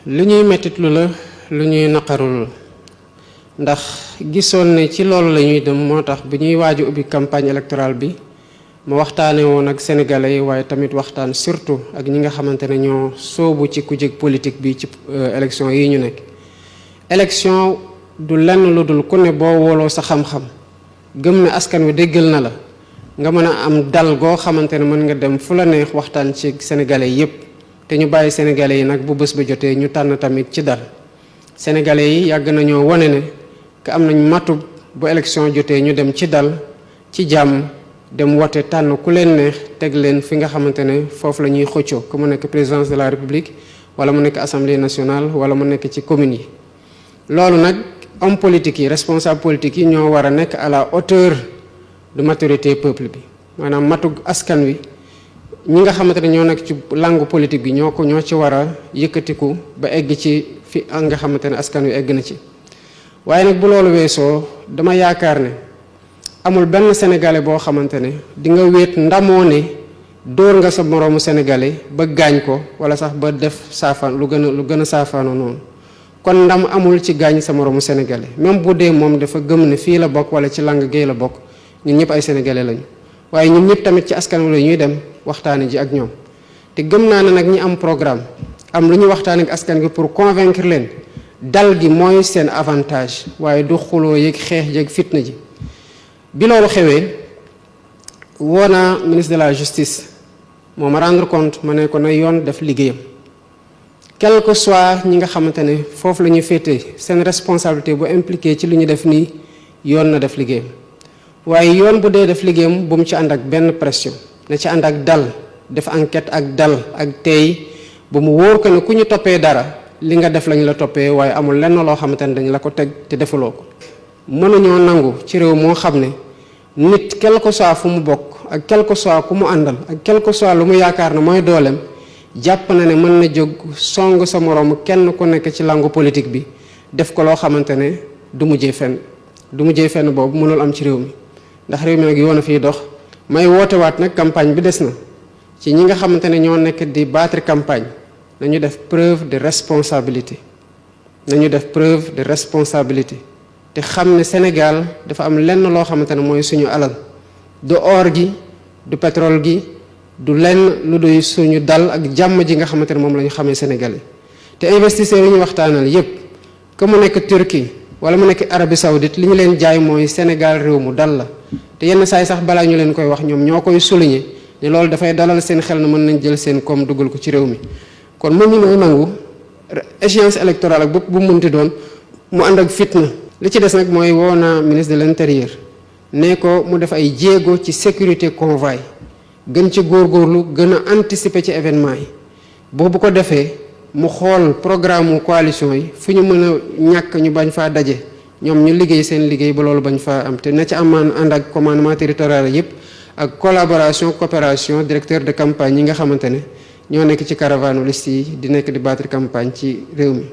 lu ñuy mettitlu la lu ñuy naqarul ndax gisoon ne ci loolu la ñuy dem moo tax bi ñuy waaju ubbi campagne électorale bi ma waxtaane woon ak sénégalais yi waaye tamit waxtaan surtout ak ñi nga xamante ne ñoo soobu ci kujje politique bi ci élection yi ñu nekk. élection du lenn lu dul ku ne boo wooloo sa xam-xam gëm ne askan wi déggal na la nga mën a am dal goo xamante ne mën nga dem fu la neex waxtaan ci sénégalais yépp te ñu bàyyi sénégalais yi nag bu bés ba jotee ñu tànn tamit ci dal. sénégalais yi yàgg nañoo wane ne que am nañ matu bu élection jotee ñu dem ci dal ci jàmm dem wote tànn ku leen neex teg leen fi nga xamante ne foofu la ñuy xëccoo ku mu nekk présidence de la république wala mu nekk assemblée nationale wala mu nekk ci commune yi. loolu nag homme politique yi responsable politique yi ñoo war a nekk à la hauteur de maturité peuple bi maanaam matug askan wi ñi nga xamante ne ñoo nekk ci langue politique bi ñoo ci war a yëkkatiku ba egg ci fi nga xamante ne askan wi egg na ci. waaye nag bu loolu weesoo dama yaakaar ne amul benn sénégalais boo xamante ne di nga wéet ndamoo ne dóor nga sa moroomu sénégalais ba gaañ ko wala sax ba def saafaan lu gën a saafaano noonu. kon ndam amul ci gaañ sa moroomu sénégalais même bu dee moom dafa gëm ne fii la bokk wala ci langue gay la bokk ñun ñëpp ay sénégalais lañu waaye ñun ñëpp tamit ci askan wi la ñuy dem waxtaani ji ak ñoom te gëm naa ne nag ñi am programme am lu ñu waxtaan ak askan gi pour convaincre leen dal gi mooy seen avantage waaye du xuloo yeeg xeex yeeg fitna ji. bi loolu xewee woo naa ministre de la justice moo ma rendre compte ma ne ko na yoon def liggéeyam. quel que soit ñi nga xamante ne foofu la ñuy féetee seen responsabilité bu impliqué ci lu ñu def nii yoon na def liggéeyam waaye yoon bu dee def liggéeyam bu mu ci ànd ak benn pression na ci ànd ak dal def enquête ak dal ak tey bu mu wóor ko ne ku ñu toppee dara li nga def lañ la toppee waaye amul lenn loo xamante ne dañ la ko teg te defuloo ko. mënuñoo nangu ci réew moo xam ne nit quel que soit fu mu bokk ak quel que soit ku mu àndal ak quel que soit lu mu yaakaar ne mooy dooleem. jàpp na ne mën na jóg song sa moroom kenn ku nekk ci langue politique bi def ko loo xamante ne du mujjee fenn boobu mënul am ci réew mi ndax réew mi nag yoon a fiy dox. may wootewaat nag campagne bi des na ci ñi nga xamante ne ñoo nekk di battre campagne nañu def preuve de responsabilité te xam ne Sénégal dafa am lenn loo xamante ne mooy suñu alal du or gi du pétrole gi. du lenn lu doy suñu dal ak jàmm ji nga xamante ne moom la ñu xamee Sénégalais te investisseurs yi ñu waxtaanal yépp que mu nekk Turquie wala mu nekk Arabie Saoudite li ñu leen jaay mooy Sénégal réew mu dal la te yenn saa yi sax balaa ñu leen koy wax ñoom ñoo koy souligner ne loolu dafay dalal seen xel na mën nañ jël seen koom dugal ko ci réew mi. kon mu ñu noo nangu échéance électorale ak bopp bu mu mënti doon mu ànd ak fitna. li ci des nag mooy woo naa ministre de l'intérieur ne ko mu def ay jéego ci sécurité convoi gën ci góorgóorlu gën a anticiper ci événement yi boobu ko defee mu xool programme coalition yi fu ñu mën a ñàkk ñu bañ faa daje ñoom ñu liggéey seen liggéey ba loolu bañ faa am te na ci amaan ànd ak commandement territorial yépp ak collaboration coopération directeur de campagne yi nga xamante ne ñoo nekk ci caravane liste yi di nekk di battre campagne ci réew mi.